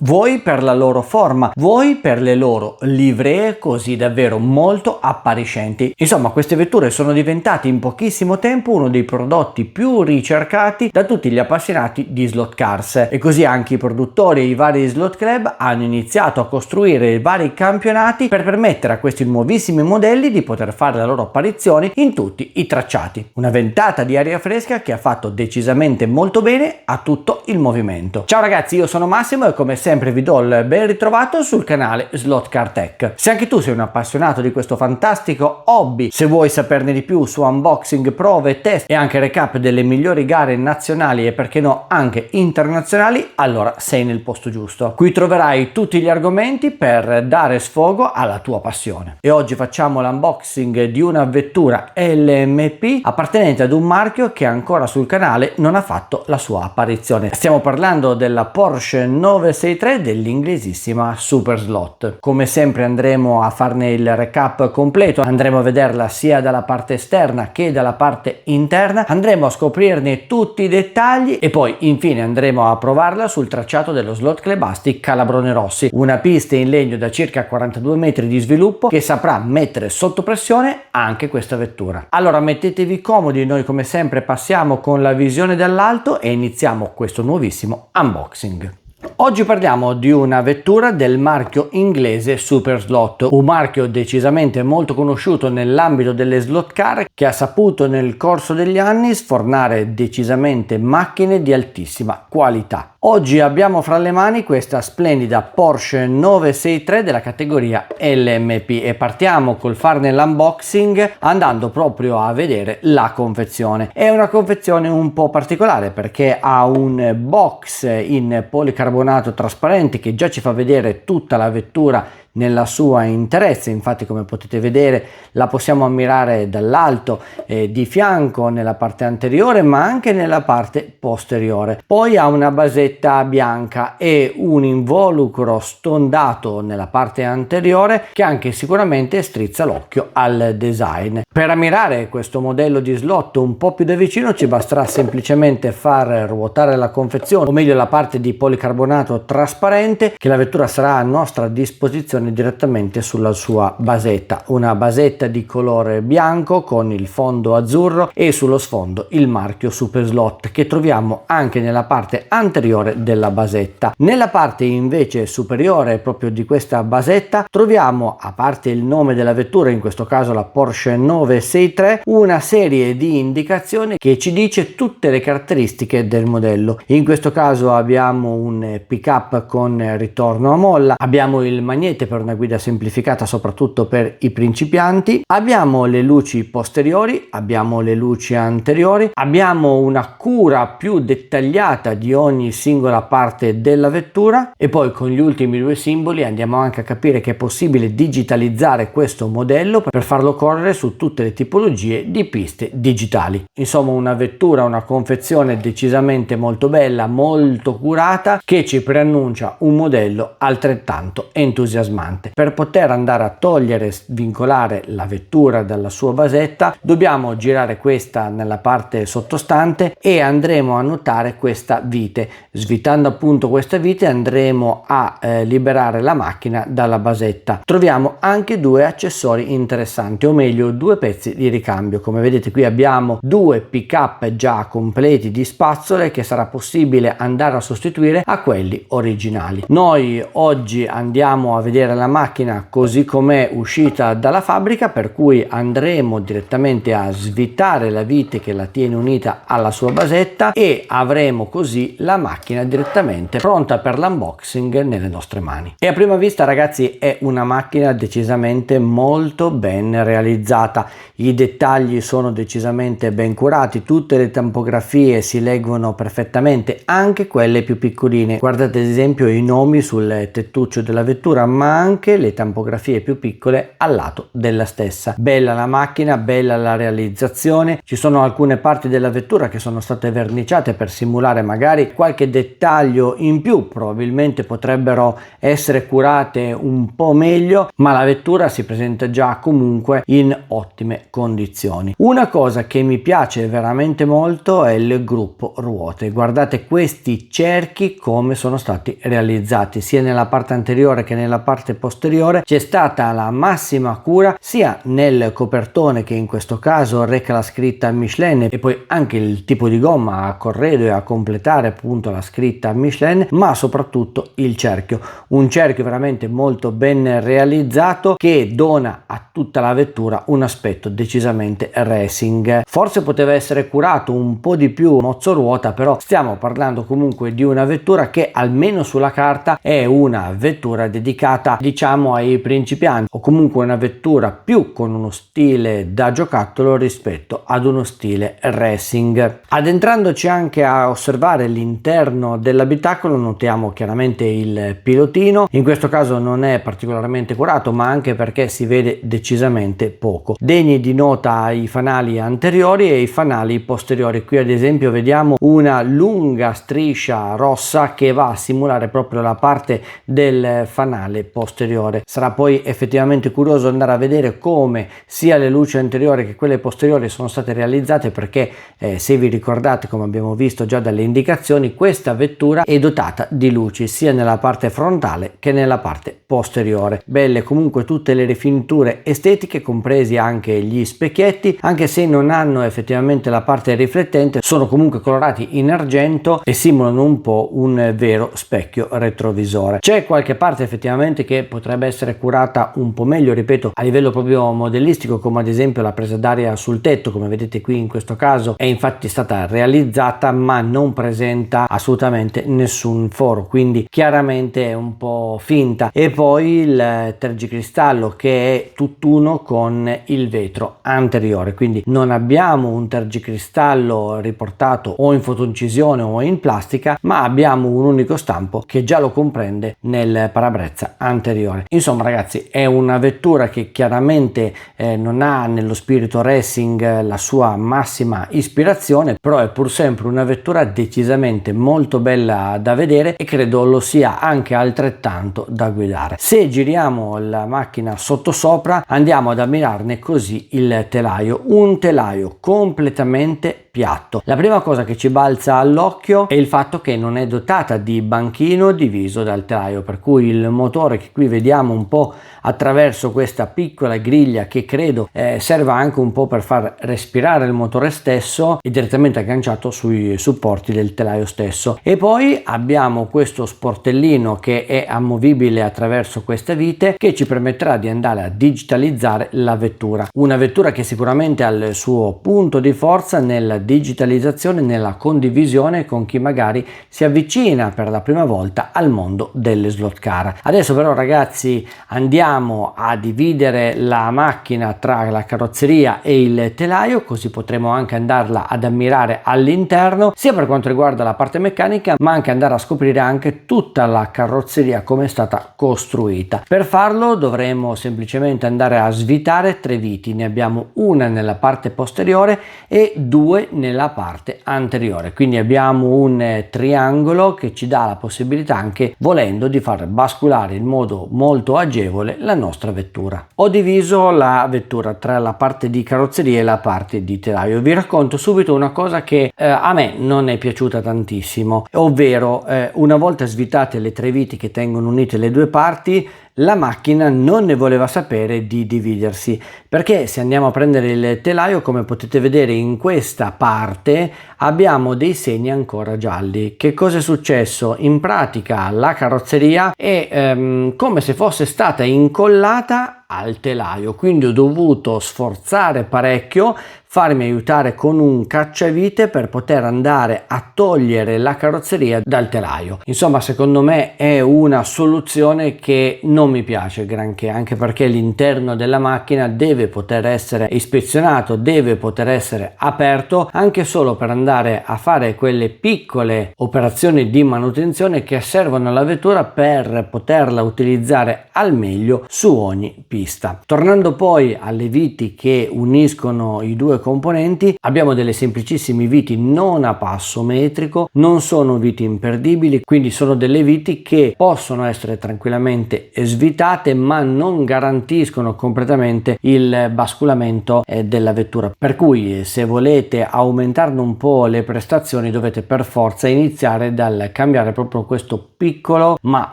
vuoi per la loro forma, vuoi per le loro livree così davvero molto appariscenti. Insomma, queste vetture sono diventate in pochissimo tempo uno dei prodotti più ricercati da tutti gli appassionati di slot cars, e così anche i produttori e i vari slot club hanno iniziato a costruire vari campionati per permettere a questi nuovissimi modelli di poter fare la loro apparizione in tutti i tracciati. Una ventata di aria fresca che ha fatto decisamente molto bene a tutto il movimento. Ciao ragazzi, io sono Massimo e come sempre vi do il ben ritrovato sul canale Slot Car Tech. Se anche tu sei un appassionato di questo fantastico hobby, se vuoi saperne di più su unboxing, prove, test e anche recap delle migliori gare nazionali e perché no anche internazionali, allora sei nel posto giusto. Qui troverai tutti gli argomenti per dare sfogo alla tua passione. E oggi facciamo l'unboxing di una vettura LMP appartenente ad un marchio che ancora sul canale non ha fatto la sua apparizione. Stiamo parlando della Porsche 963 dell'inglesissima Super Slot. Come sempre andremo a farne il recap completo, andremo a vederla sia dalla parte esterna che dalla parte interna, andremo a scoprirne tutti i dettagli e poi infine andremo a provarla sul tracciato dello Slot Club Asti Calabrone Rossi, una pista in legno da circa 42 metri di sviluppo che saprà mettere sotto pressione anche questa vettura. Allora mettetevi comodi, noi come sempre passiamo con la visione dall'alto e iniziamo questo nuovissimo unboxing. Oggi parliamo di una vettura del marchio inglese Super Slot, un marchio decisamente molto conosciuto nell'ambito delle slot car che ha saputo nel corso degli anni sfornare decisamente macchine di altissima qualità. Oggi abbiamo fra le mani questa splendida Porsche 963 della categoria LMP e partiamo col farne l'unboxing andando proprio a vedere la confezione. È una confezione un po' particolare perché ha un box in policarbonato trasparente che già ci fa vedere tutta la vettura nella sua interezza. Infatti, come potete vedere, la possiamo ammirare dall'alto, di fianco, nella parte anteriore ma anche nella parte posteriore. Poi ha una basetta bianca e un involucro stondato nella parte anteriore che anche sicuramente strizza l'occhio al design. Per ammirare questo modello di slot un po' più da vicino ci basterà semplicemente far ruotare la confezione, o meglio la parte di policarbonato trasparente, che la vettura sarà a nostra disposizione direttamente sulla sua basetta, una basetta di colore bianco con il fondo azzurro e sullo sfondo il marchio Super Slot che troviamo anche nella parte anteriore della basetta. Nella parte invece superiore proprio di questa basetta troviamo, a parte il nome della vettura, in questo caso la Porsche 963, una serie di indicazioni che ci dice tutte le caratteristiche del modello. In questo caso abbiamo un pick-up con ritorno a molla, abbiamo il magnete per una guida semplificata soprattutto per i principianti, abbiamo le luci posteriori, abbiamo le luci anteriori, abbiamo una cura più dettagliata di ogni singola parte della vettura e poi con gli ultimi due simboli andiamo anche a capire che è possibile digitalizzare questo modello per farlo correre su tutte le tipologie di piste digitali. Insomma, una vettura, una confezione decisamente molto bella, molto curata, che ci preannuncia un modello altrettanto entusiasmante. Per poter andare a togliere, svincolare la vettura dalla sua basetta, dobbiamo girare questa nella parte sottostante e andremo a notare questa vite. Svitando appunto questa vite andremo a liberare la macchina dalla basetta. Troviamo anche due accessori interessanti, o meglio due pezzi di ricambio. Come vedete qui abbiamo due pick-up già completi di spazzole che sarà possibile andare a sostituire a quelli originali. Noi oggi andiamo a vedere la macchina così com'è uscita dalla fabbrica, per cui andremo direttamente a svitare la vite che la tiene unita alla sua basetta e avremo così la macchina direttamente pronta per l'unboxing nelle nostre mani. E a prima vista, ragazzi, è una macchina decisamente molto ben realizzata, i dettagli sono decisamente ben curati, tutte le tampografie si leggono perfettamente, anche quelle più piccoline. Guardate ad esempio i nomi sul tettuccio della vettura, ma anche le tampografie più piccole al lato della stessa. Bella la macchina, bella la realizzazione. Ci sono alcune parti della vettura che sono state verniciate per simulare magari qualche dettaglio in più, probabilmente potrebbero essere curate un po' meglio, ma la vettura si presenta già comunque in ottime condizioni. Una cosa che mi piace veramente molto è il gruppo ruote. Guardate questi cerchi come sono stati realizzati, sia nella parte anteriore che nella parte posteriore. C'è stata la massima cura sia nel copertone, che in questo caso reca la scritta Michelin, e poi anche il tipo di gomma a corredo e a completare appunto la scritta Michelin, ma soprattutto il cerchio, un cerchio veramente molto ben realizzato che dona a tutta la vettura un aspetto decisamente racing. Forse poteva essere curato un po' di più mozzo ruota, però stiamo parlando comunque di una vettura che almeno sulla carta è una vettura dedicata, diciamo, ai principianti, o comunque una vettura più con uno stile da giocattolo rispetto ad uno stile racing. Addentrandoci anche a osservare l'interno dell'abitacolo, notiamo chiaramente il pilotino. In questo caso non è particolarmente curato, ma anche perché si vede decisamente poco. Degni di nota i fanali anteriori e i fanali posteriori. Qui ad esempio vediamo una lunga striscia rossa che va a simulare proprio la parte del fanale posteriore. Sarà poi effettivamente curioso andare a vedere come sia le luci anteriori che quelle posteriori sono state realizzate, perché se vi ricordate, come abbiamo visto già dalle indicazioni, questa vettura è dotata di luci sia nella parte frontale che nella parte posteriore. Belle comunque tutte le rifiniture estetiche, compresi anche gli specchietti, anche se non hanno effettivamente la parte riflettente, sono comunque colorati in argento e simulano un po' un vero specchio retrovisore. C'è qualche parte effettivamente che potrebbe essere curata un po' meglio, ripeto, a livello proprio modellistico, come ad esempio la presa d'aria sul tetto, come vedete qui in questo caso è infatti stata realizzata ma non presenta assolutamente nessun foro, quindi chiaramente è un po' finta. E poi il tergicristallo che è tutt'uno con il vetro anteriore, quindi non abbiamo un tergicristallo riportato o in fotocisione o in plastica, ma abbiamo un unico stampo che già lo comprende nel parabrezza anteriore. Insomma ragazzi, è una vettura che chiaramente non ha nello spirito racing la sua massima ispirazione, però è pur sempre una vettura decisamente molto bella da vedere e credo lo sia anche altrettanto da guidare. Se giriamo la macchina sottosopra andiamo ad ammirarne così il telaio, un telaio completamente piatto. La prima cosa che ci balza all'occhio è il fatto che non è dotata di banchino diviso dal telaio, per cui il motore che qui vediamo un po' attraverso questa piccola griglia, che credo serva anche un po' per far respirare il motore stesso, è direttamente agganciato sui supporti del telaio stesso. E poi abbiamo questo sportellino che è amovibile attraverso queste vite, che ci permetterà di andare a digitalizzare la vettura, una vettura che sicuramente ha il suo punto di forza nella digitalizzazione, nella condivisione con chi magari si avvicina per la prima volta al mondo delle slot car. Adesso però ragazzi andiamo a dividere la macchina tra la carrozzeria e il telaio, così potremo anche andarla ad ammirare all'interno, sia per quanto riguarda la parte meccanica, ma anche andare a scoprire anche tutta la carrozzeria come è stata costruita. Per farlo dovremo semplicemente andare a svitare 3 viti, ne abbiamo una nella parte posteriore e 2 nella parte anteriore, quindi abbiamo un triangolo che ci dà la possibilità, anche volendo, di far basculare in modo molto agevole la nostra vettura. Ho diviso la vettura tra la parte di carrozzeria e la parte di telaio. Vi racconto subito una cosa che a me non è piaciuta tantissimo, ovvero una volta svitate le 3 viti che tengono unite le 2 parti, la macchina non ne voleva sapere di dividersi, perché se andiamo a prendere il telaio, come potete vedere in questa parte abbiamo dei segni ancora gialli. Che cosa è successo? In pratica la carrozzeria è come se fosse stata incollata al telaio, quindi ho dovuto sforzare parecchio, farmi aiutare con un cacciavite per poter andare a togliere la carrozzeria dal telaio. Insomma, secondo me è una soluzione che non mi piace granché, anche perché l'interno della macchina deve poter essere ispezionato, deve poter essere aperto anche solo per andare a fare quelle piccole operazioni di manutenzione che servono alla vettura per poterla utilizzare al meglio su ogni pista. Tornando poi alle viti che uniscono i due componenti, abbiamo delle semplicissime viti non a passo metrico, non sono viti imperdibili, quindi sono delle viti che possono essere tranquillamente svitate ma non garantiscono completamente il basculamento della vettura, per cui se volete aumentarne un po' le prestazioni dovete per forza iniziare dal cambiare proprio questo piccolo ma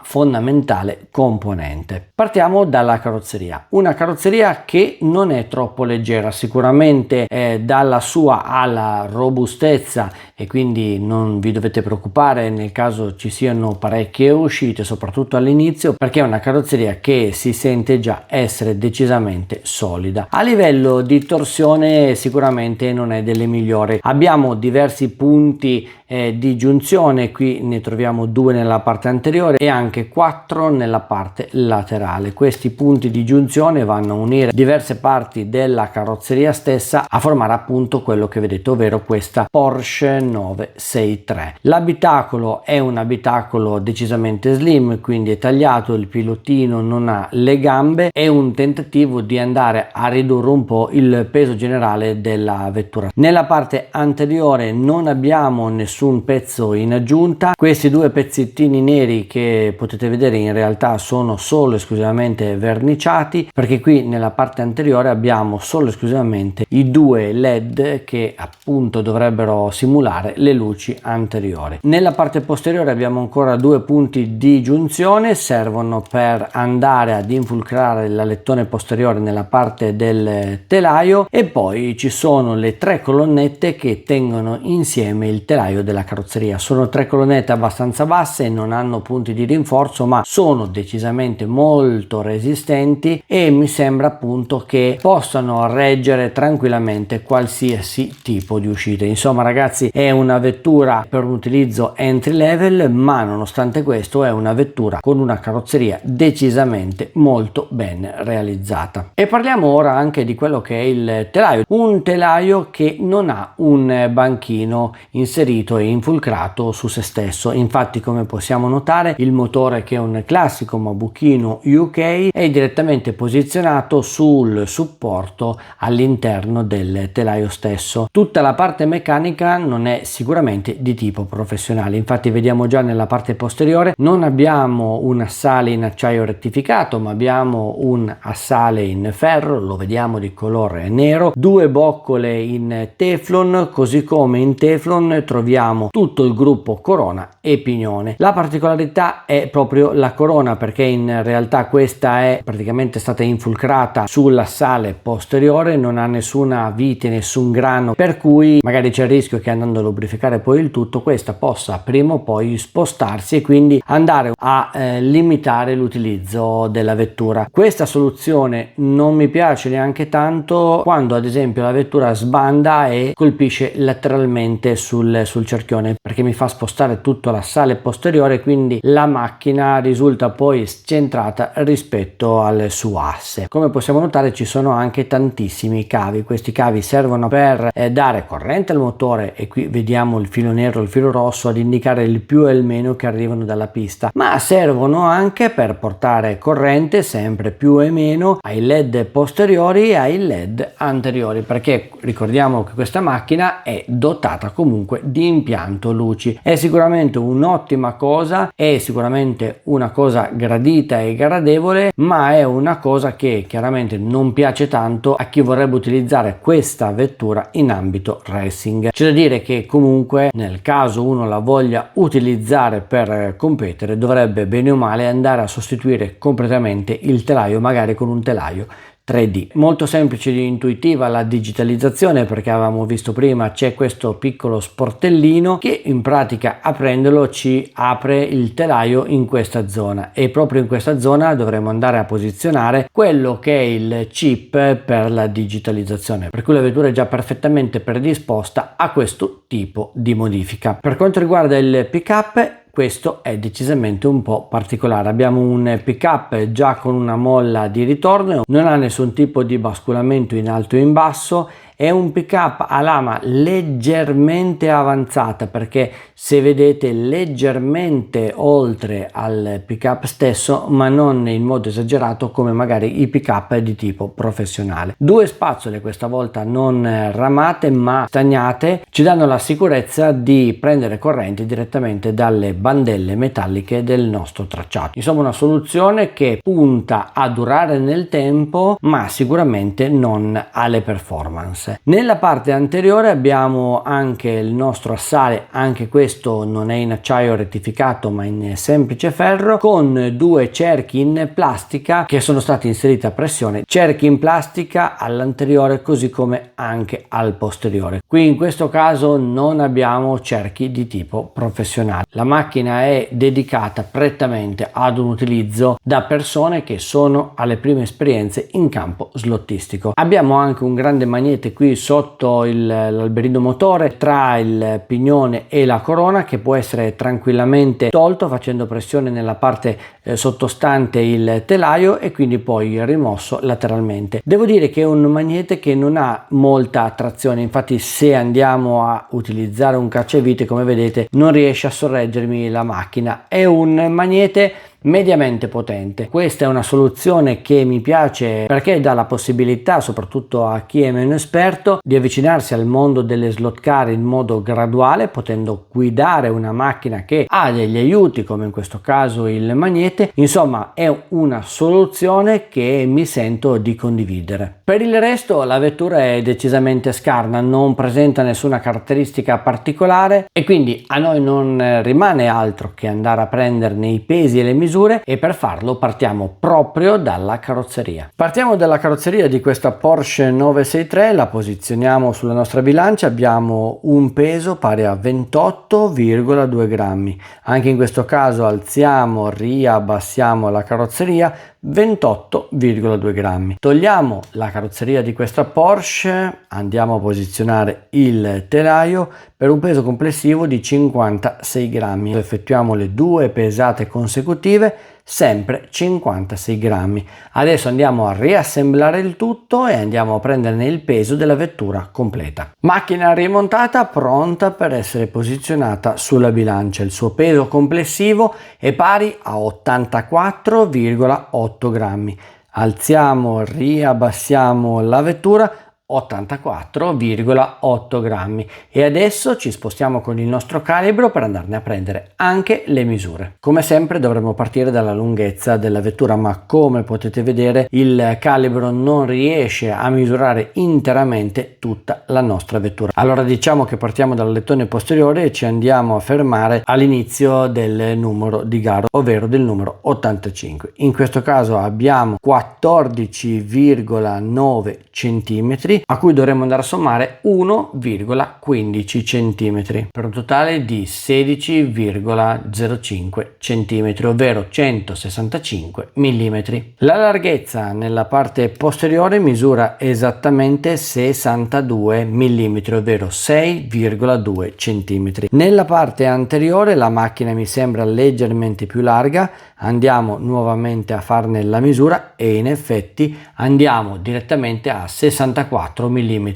fondamentale componente. Partiamo dalla carrozzeria, una carrozzeria che non è troppo leggera, sicuramente dalla sua alla robustezza, e quindi non vi dovete preoccupare nel caso ci siano parecchie uscite, soprattutto all'inizio, perché è una carrozzeria che si sente già essere decisamente solida. A livello di torsione sicuramente non è delle migliori, abbiamo diversi punti di giunzione, qui ne troviamo 2 nella parte anteriore e anche 4 nella parte laterale. Questi punti di giunzione vanno a unire diverse parti della carrozzeria stessa a formare appunto quello che vedete, ovvero questa Porsche 963. L'abitacolo è un abitacolo decisamente slim, quindi è tagliato, il pilottino non ha le gambe, è un tentativo di andare a ridurre un po' il peso generale della vettura. Nella parte anteriore non abbiamo nessun pezzo in aggiunta, questi 2 pezzettini neri che potete vedere in realtà sono solo esclusivamente verniciati, perché qui nella parte anteriore abbiamo solo esclusivamente i 2 LED che appunto dovrebbero simulare le luci anteriori. Nella parte posteriore abbiamo ancora 2 punti di giunzione, servono per andare ad infiltrare l'alettone posteriore nella parte del telaio, e poi ci sono le 3 colonnette che tengono insieme il telaio della carrozzeria. Sono 3 colonnette abbastanza basse, non hanno punti di rinforzo ma sono decisamente molto resistenti e mi sembra appunto che possano reggere tranquillamente qualsiasi tipo di uscita. Insomma ragazzi, è una vettura per un utilizzo entry level, ma nonostante questo è una vettura con una carrozzeria decisamente molto ben realizzata. E parliamo ora anche di quello che è il telaio, un telaio che non ha un banchino inserito e infiltrato su se stesso. Infatti, come possiamo notare, il motore, che è un classico Mabuchino UK, è direttamente posizionato sul supporto all'interno del telaio stesso. Tutta la parte meccanica non è sicuramente di tipo professionale, infatti vediamo già nella parte posteriore non abbiamo un assale in acciaio rettificato ma abbiamo un assale in ferro, lo vediamo di colore nero, 2 boccole in Teflon, così come in Teflon troviamo tutto il gruppo corona e pignone. La particolarità è proprio la corona, perché in realtà questa è praticamente stata infiltrata sull'assale posteriore, non ha nessuna vite, nessun grano, per cui magari c'è il rischio che andando a lubrificare poi il tutto questa possa prima o poi spostarsi e quindi andare a limitare l'utilizzo della vettura. Questa soluzione non mi piace neanche tanto quando ad esempio la vettura sbanda e colpisce lateralmente sul cerchione, perché mi fa spostare tutto l'assale posteriore, quindi la macchina risulta poi scentrata rispetto al suo asse. Come possiamo notare ci sono anche tantissimi cavi, questi cavi servono per dare corrente al motore, e qui vediamo il filo nero e il filo rosso ad indicare il più e il meno che arrivano dalla pista, ma servono anche per portare corrente sempre più e meno ai LED posteriori e ai LED anteriori, perché ricordiamo che questa macchina è dotata comunque di impianto luci. È sicuramente un'ottima cosa, è sicuramente una cosa gradita e gradevole, ma è una cosa che chiaramente non piace tanto a chi vorrebbe utilizzare questa vettura in ambito racing. C'è da dire che comunque nel caso uno la voglia utilizzare per competere dovrebbe bene o male andare a sostituire completamente il telaio, magari con un telaio 3D. Molto semplice e intuitiva la digitalizzazione, perché avevamo visto prima c'è questo piccolo sportellino che in pratica, aprendolo, ci apre il telaio in questa zona, e proprio in questa zona dovremo andare a posizionare quello che è il chip per la digitalizzazione, per cui la vettura è già perfettamente predisposta a questo tipo di modifica. Per quanto riguarda il pick-up, questo è decisamente un po' particolare. Abbiamo un pick-up già con una molla di ritorno, non ha nessun tipo di basculamento in alto o in basso, è un pick-up a lama leggermente avanzata, perché se vedete leggermente oltre al pick-up stesso, ma non in modo esagerato come magari i pick-up di tipo professionale. Due spazzole, questa volta non ramate ma stagnate, ci danno la sicurezza di prendere corrente direttamente dalle bandelle metalliche del nostro tracciato. Insomma, una soluzione che punta a durare nel tempo ma sicuramente non alle performance. Nella parte anteriore abbiamo anche il nostro assale, anche questo non è in acciaio rettificato ma in semplice ferro, con due cerchi in plastica che sono stati inseriti a pressione, cerchi in plastica all'anteriore così come anche al posteriore. Qui in questo caso non abbiamo cerchi di tipo professionale. La macchina è dedicata prettamente ad un utilizzo da persone che sono alle prime esperienze in campo slottistico. Abbiamo anche un grande magnete qui sotto l'alberino motore tra il pignone e la corona, che può essere tranquillamente tolto facendo pressione nella parte sottostante il telaio e quindi poi rimosso lateralmente. Devo dire che è un magnete che non ha molta trazione, infatti se andiamo a utilizzare un cacciavite, come vedete, non riesce a sorreggermi la macchina. È un magnete mediamente potente. Questa è una soluzione che mi piace perché dà la possibilità, soprattutto a chi è meno esperto, di avvicinarsi al mondo delle slot car in modo graduale, potendo guidare una macchina che ha degli aiuti, come in questo caso il magnete. Insomma, è una soluzione che mi sento di condividere. Per il resto la vettura è decisamente scarna, non presenta nessuna caratteristica particolare e quindi a noi non rimane altro che andare a prenderne i pesi e le misure, e per farlo partiamo proprio dalla carrozzeria. Partiamo dalla carrozzeria di questa Porsche 963, la posizioniamo sulla nostra bilancia, abbiamo un peso pari a 28,2 grammi. Anche in questo caso alziamo, riabbassiamo la carrozzeria, 28,2 grammi. Togliamo la carrozzeria di questa Porsche, andiamo a posizionare il telaio per un peso complessivo di 56 grammi. Effettuiamo le due pesate consecutive, sempre 56 grammi. Adesso andiamo a riassemblare il tutto e andiamo a prenderne il peso della vettura completa. Macchina rimontata, pronta per essere posizionata sulla bilancia. Il suo peso complessivo è pari a 84,8 grammi. Alziamo, riabbassiamo la vettura, 84,8 grammi, e adesso ci spostiamo con il nostro calibro per andarne a prendere anche le misure. Come sempre dovremo partire dalla lunghezza della vettura, ma come potete vedere il calibro non riesce a misurare interamente tutta la nostra vettura. Allora diciamo che partiamo dal lettone posteriore e ci andiamo a fermare all'inizio del numero di gara, ovvero del numero 85. In questo caso abbiamo 14,9 centimetri, a cui dovremo andare a sommare 1,15 cm per un totale di 16,05 cm, ovvero 165 mm. La larghezza nella parte posteriore misura esattamente 62 mm, ovvero 6,2 cm. Nella parte anteriore la macchina mi sembra leggermente più larga, andiamo nuovamente a farne la misura e in effetti andiamo direttamente a 64 mm,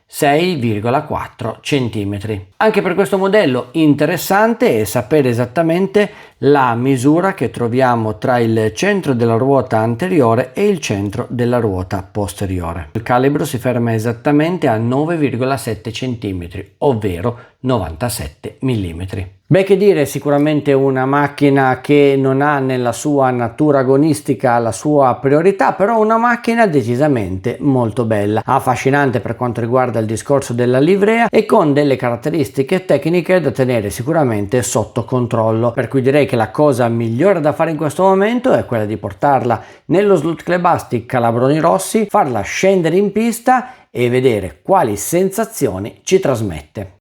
6,4 cm. Anche per questo modello interessante è sapere esattamente la misura che troviamo tra il centro della ruota anteriore e il centro della ruota posteriore. Il calibro si ferma esattamente a 9,7 cm, ovvero 97 mm. Beh, che dire, sicuramente una macchina che non ha nella sua natura agonistica la sua priorità, però una macchina decisamente molto bella, affascinante per quanto riguarda il discorso della livrea e con delle caratteristiche tecniche da tenere sicuramente sotto controllo, per cui direi che la cosa migliore da fare in questo momento è quella di portarla nello Slot Club Asti Calabroni Rossi, farla scendere in pista e vedere quali sensazioni ci trasmette.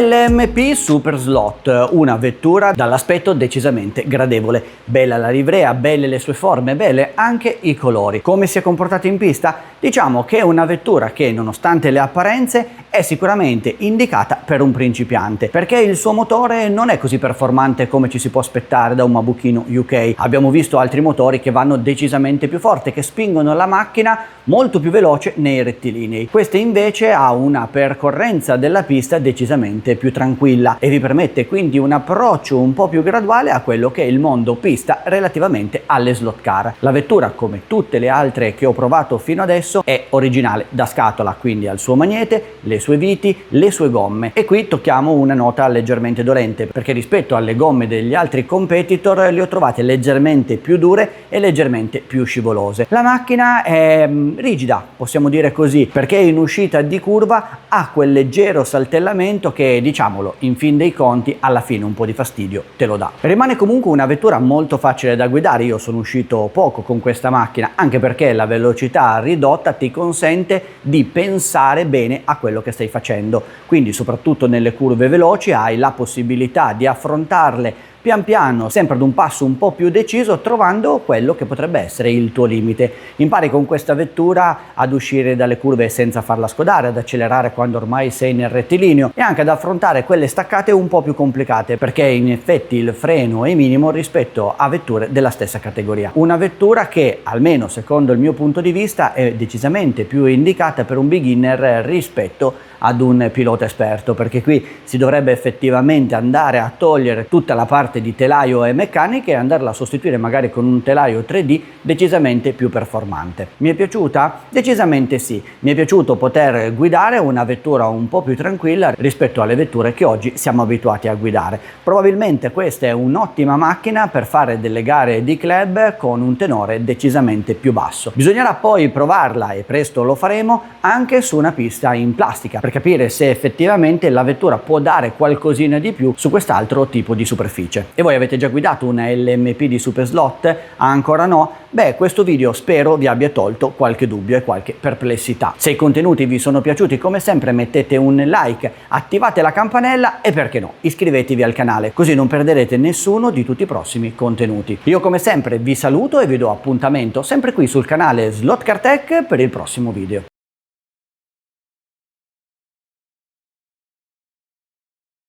LMP Super Slot, una vettura dall'aspetto decisamente gradevole, bella la livrea, belle le sue forme, belle anche i colori. Come si è comportato in pista? Diciamo che è una vettura che, nonostante le apparenze, è sicuramente indicata per un principiante, perché il suo motore non è così performante come ci si può aspettare da un Mabuchino UK. Abbiamo visto altri motori che vanno decisamente più forte, che spingono la macchina molto più veloce nei rettilinei. Questa invece ha una percorrenza della pista decisamente più tranquilla e vi permette quindi un approccio un po' più graduale a quello che è il mondo pista relativamente alle slot car. La vettura, come tutte le altre che ho provato fino adesso, è originale da scatola, quindi ha il suo magnete, le sue viti, le sue gomme, e qui tocchiamo una nota leggermente dolente, perché rispetto alle gomme degli altri competitor le ho trovate leggermente più dure e leggermente più scivolose. La macchina è rigida, possiamo dire così, perché in uscita di curva ha quel leggero saltellamento che, diciamolo, in fin dei conti alla fine un po' di fastidio te lo dà. Rimane comunque una vettura molto facile da guidare. Io sono uscito poco con questa macchina, anche perché la velocità ridotta ti consente di pensare bene a quello che stai facendo, quindi soprattutto nelle curve veloci hai la possibilità di affrontarle pian piano, sempre ad un passo un po' più deciso, trovando quello che potrebbe essere il tuo limite. Impari con questa vettura ad uscire dalle curve senza farla scodare, ad accelerare quando ormai sei nel rettilineo e anche ad affrontare quelle staccate un po' più complicate, perché in effetti il freno è minimo rispetto a vetture della stessa categoria. Una vettura che, almeno secondo il mio punto di vista, è decisamente più indicata per un beginner rispetto ad un pilota esperto, perché qui si dovrebbe effettivamente andare a togliere tutta la parte di telaio e meccanica e andarla a sostituire magari con un telaio 3D decisamente più performante. Mi è piaciuta? Decisamente sì. Mi è piaciuto poter guidare una vettura un po' più tranquilla rispetto alle vetture che oggi siamo abituati a guidare. Probabilmente questa è un'ottima macchina per fare delle gare di club con un tenore decisamente più basso. Bisognerà poi provarla, e presto lo faremo, anche su una pista in plastica, per capire se effettivamente la vettura può dare qualcosina di più su quest'altro tipo di superficie. E voi avete già guidato una LMP di Super Slot? Ancora no? Beh, questo video spero vi abbia tolto qualche dubbio e qualche perplessità. Se i contenuti vi sono piaciuti, come sempre mettete un like, attivate la campanella e, perché no, iscrivetevi al canale, così non perderete nessuno di tutti i prossimi contenuti. Io come sempre vi saluto e vi do appuntamento sempre qui sul canale Slot Car Tech per il prossimo video.